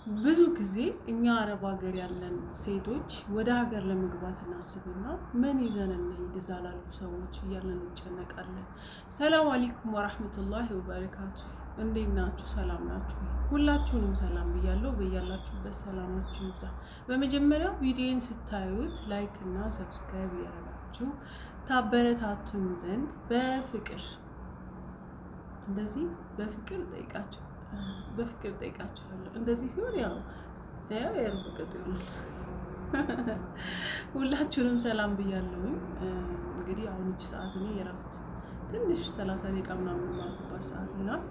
ብዙ ጊዜ እኛ አረብ ሀገር ያለን ሴቶች ወደ ሀገር ለመግባት እናስብና ምን ይዘን እንሂድ እዛ ላሉ ሰዎች እያለን እንጨነቃለን። ሰላም አለይኩም ወራህመቱላሂ ወበረካቱ። እንዴት ናችሁ? ሰላም ናችሁ? ሁላችሁንም ሰላም ብያለሁ። በያላችሁበት ሰላማችሁ ይብዛ። በመጀመሪያ ቪዲዮን ስታዩት ላይክ እና ሰብስክራይብ እያደረጋችሁ ታበረታቱን ዘንድ በፍቅር ጠይቃችኋለሁ። እንደዚህ ሲሆን ያው ያርብቀት ይሆናል። ሁላችሁንም ሰላም ብያለሁኝ። እንግዲህ አሁን እቺ ሰዓት እኔ የረፍት ትንሽ 30 ደቂቃ ምናምን ማልኩባት ሰዓት ይላል።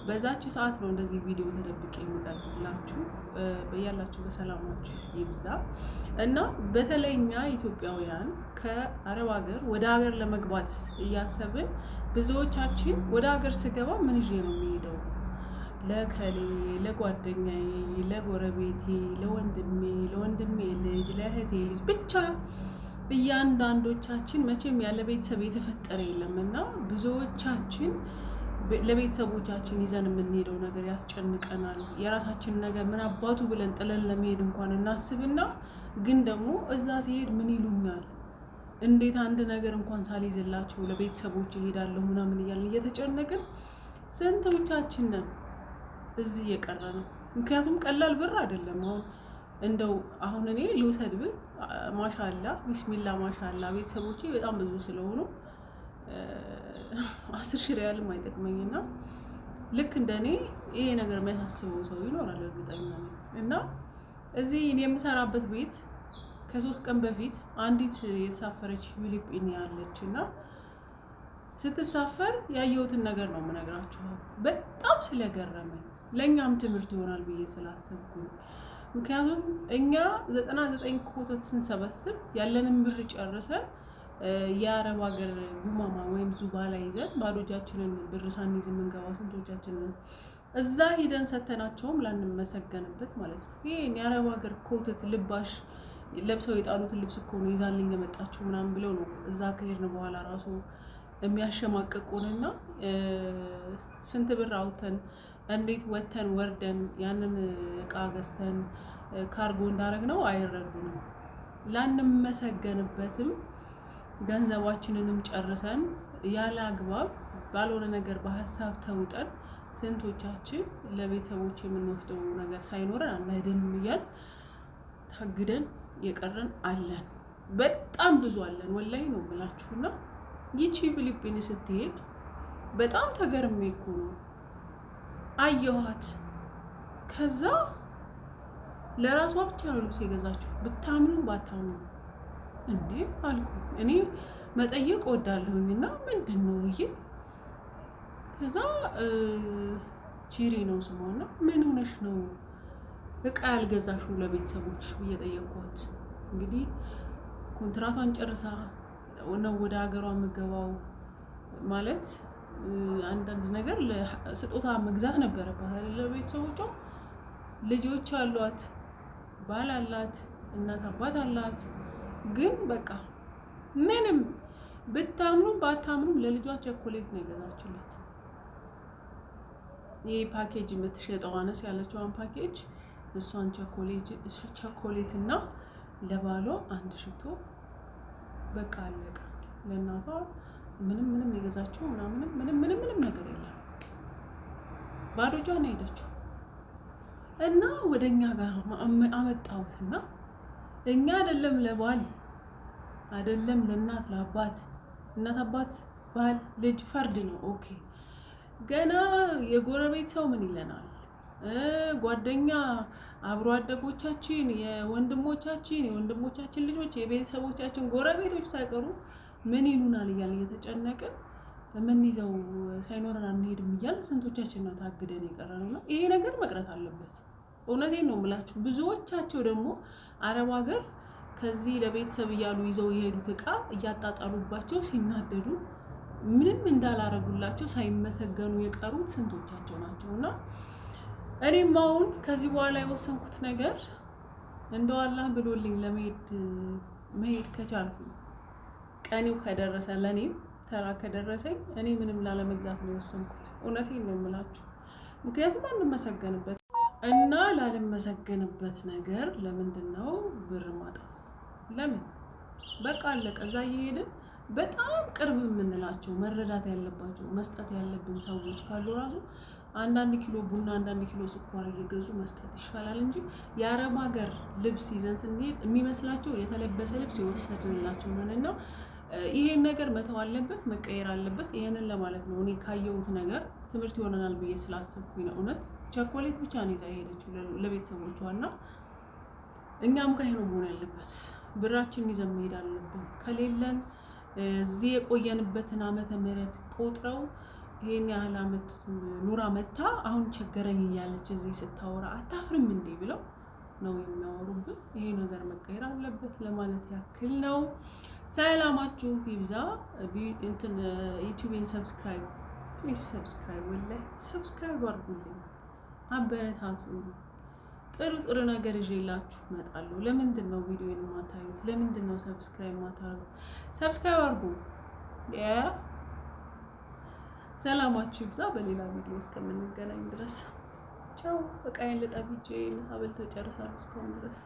በዛች ሰዓት ነው እንደዚህ ቪዲዮ ተደብቄ የምቀርጽላችሁ። በያላችሁ በሰላማችሁ ይብዛ እና በተለይኛ ኢትዮጵያውያን ከአረብ ሀገር ወደ ሀገር ለመግባት እያሰብን ብዙዎቻችን ወደ ሀገር ስገባ ምን ይዤ ነው የሚሄደው? ለከሌ፣ ለጓደኛዬ፣ ለጎረቤቴ፣ ለወንድሜ ልጅ፣ ለእህቴ ልጅ ብቻ እያንዳንዶቻችን መቼም ያለ ቤተሰብ የተፈጠረ የለም እና ብዙዎቻችን ለቤተሰቦቻችን ይዘን የምንሄደው ነገር ያስጨንቀናል። የራሳችን ነገር ምን አባቱ ብለን ጥለን ለመሄድ እንኳን እናስብና ግን ደግሞ እዛ ሲሄድ ምን ይሉኛል፣ እንዴት አንድ ነገር እንኳን ሳልይዝላቸው ለቤተሰቦች እሄዳለሁ ምናምን እያልን እየተጨነቅን ስንቶቻችን ነን እዚህ እየቀረ ነው። ምክንያቱም ቀላል ብር አይደለም። እንደው አሁን እኔ ልውሰድ ብል ማሻላ ቢስሚላ ማሻላ ቤተሰቦቼ በጣም ብዙ ስለሆኑ 10 ሺህ ሪያልም አይጠቅመኝና ልክ እንደኔ ይሄ ነገር የሚያሳስበው ሰው ይኖራል እርግጠኛ ነኝ። እና እዚህ እኔ የምሰራበት ቤት ከ3 ቀን በፊት አንዲት የተሳፈረች ፊሊፒኒ ያለች እና ስትሳፈር ያየሁትን ነገር ነው የምነግራችሁ። በጣም ስለገረመኝ ለእኛም ትምህርት ይሆናል ብዬ ስላሰብኩኝ። ምክንያቱም እኛ 99 ኮተት ስንሰበስብ ያለንን ብር ጨርሰን የአረብ ሀገር ጉማማ ወይም ዙባላ ይዘን ባዶ እጃችንን ብር ሳንይዝ የምንገባ ስንቶቻችንን እዛ ሂደን ሰተናቸውም ላንመሰገንበት ማለት ነው። ይሄ የአረብ ሀገር ኮተት ልባሽ ለብሰው የጣሉትን ልብስ እኮ ነው ይዛልኝ የመጣችሁ ምናምን ብለው ነው እዛ ከሄድን በኋላ ራሱ የሚያሸማቅቁንና ስንት ብር አውጥተን እንዴት ወተን ወርደን ያንን እቃ ገዝተን ካርጎ እንዳደረግነው አይረዱንም። ላንመሰገንበትም ገንዘባችንንም ጨርሰን ያለ አግባብ ባልሆነ ነገር በሀሳብ ተውጠን ስንቶቻችን ለቤተሰቦች የምንወስደው ነገር ሳይኖረን አንሄድም እያል ታግደን የቀረን አለን። በጣም ብዙ አለን። ወላሂ ነው የምላችሁና ይቺ ፊሊፒን ስትሄድ በጣም ተገርሜ እኮ ነው አየኋት። ከዛ ለራሷ ብቻ ነው ልብስ የገዛችሁ። ብታምኑ ባታምኑ እንዴ አልኩ። እኔ መጠየቅ እወዳለሁኝና ምንድን ነው ብዬ ከዛ ቺሪ ነው ስሟና ምን ሆነሽ ነው እቃ ያልገዛሽው ለቤተሰቦች ብዬ ጠየቅኳት። እንግዲህ ኮንትራቷን ጨርሳ ነው ወደ ሀገሯ የምገባው ማለት አንዳንድ ነገር ስጦታ መግዛት ነበረባት አይደል? ለቤተሰቦቿ ልጆች አሏት፣ ባል አላት፣ እናት አባት አላት። ግን በቃ ምንም ብታምኑም ባታምኑም ለልጇ ቸኮሌት ነው የገዛችለት። ይሄ ፓኬጅ የምትሸጠው አነስ ያለችዋን ፓኬጅ እሷን ቸኮሌት እና ለባሏ አንድ ሽቶ በቃ አለቀ። ለእናቷ ምንም የገዛችው ምንም ነገር የለም። ባዶ እጇን ሄደችው እና ወደኛ ጋር አመጣሁትና እኛ አይደለም ለባል አይደለም ለእናት ለአባት እናት አባት ባል ልጅ ፈርድ ነው ኦኬ። ገና የጎረቤት ሰው ምን ይለናል? ጓደኛ አብሮ አደጎቻችን የወንድሞቻችን ልጆች የቤተሰቦቻችን ጎረቤቶች ሳይቀሩ ምን ይሉናል እያልን እየተጨነቅን የምንይዘው ሳይኖረን አንሄድም እያልን ስንቶቻችን ነው ታግደን የቀረነውና ይሄ ነገር መቅረት አለበት። እውነቴን ነው የምላችሁ። ብዙዎቻቸው ደግሞ አረብ ሀገር ከዚህ ለቤተሰብ እያሉ ይዘው የሄዱት እቃ እያጣጣሉባቸው ሲናደዱ ምንም እንዳላረጉላቸው ሳይመሰገኑ የቀሩት ስንቶቻቸው ናቸውና እኔም አሁን ከዚህ በኋላ የወሰንኩት ነገር እንደው አላህ ብሎልኝ መሄድ ከቻልኩኝ ቀኔው ከደረሰ ለኔም ተራ ከደረሰኝ እኔ ምንም ላለመግዛት ነው የወሰንኩት። እውነቴን ነው የምላችሁ። ምክንያቱም አንመሰገንበት እና ላልመሰገንበት ነገር ለምንድን ነው ብር ማጠፋ? ለምን? በቃ አለቀ። እዛ እየሄድን በጣም ቅርብ የምንላቸው መረዳት ያለባቸው መስጠት ያለብን ሰዎች ካሉ ራሱ አንዳንድ ኪሎ ቡና አንዳንድ ኪሎ ስኳር እየገዙ መስጠት ይሻላል እንጂ የአረብ ሀገር ልብስ ይዘን ስንሄድ የሚመስላቸው የተለበሰ ልብስ የወሰድንላቸው ነንና ይሄን ነገር መተው አለበት፣ መቀየር አለበት። ይሄንን ለማለት ነው እኔ ካየሁት ነገር ትምህርት ይሆነናል ብዬ ስላሰብኩኝ ነው። እውነት ቸኮሌት ብቻ ነው ይዛ ሄደችው ለቤተሰቦቿ እና እኛም ጋር ነው መሆን ያለበት። ብራችንን ይዘን መሄድ አለብን። ከሌለን እዚህ የቆየንበትን ዓመተ ምህረት ቆጥረው ይሄን ያህል ዓመት ኑራ መታ አሁን ቸገረኝ እያለች እዚህ ስታወራ አታፍርም እንዴ ብለው ነው የሚያወሩብን። ይሄ ነገር መቀየር አለበት ለማለት ያክል ነው። ሰላማችሁ ይብዛ። እንትን ዩቲዩብን ሰብስክራይብ ፕሊዝ ሰብስክራይብ ወላሂ ሰብስክራይብ አድርጉልኝ፣ አበረታቱ። ጥሩ ጥሩ ነገር ይዤላችሁ እመጣለሁ። ለምንድን ነው ቪዲዮን የማታዩት? ለምንድን ነው ሰብስክራይብ የማታዩት? ሰብስክራይብ አድርጉ። ሰላማችሁ ይብዛ። በሌላ ቪዲዮ እስከምንገናኝ ድረስ ቻው። በቃዬን ልጠብጄ ምሳ በልተው ጨርሳለሁ እስካሁን ድረስ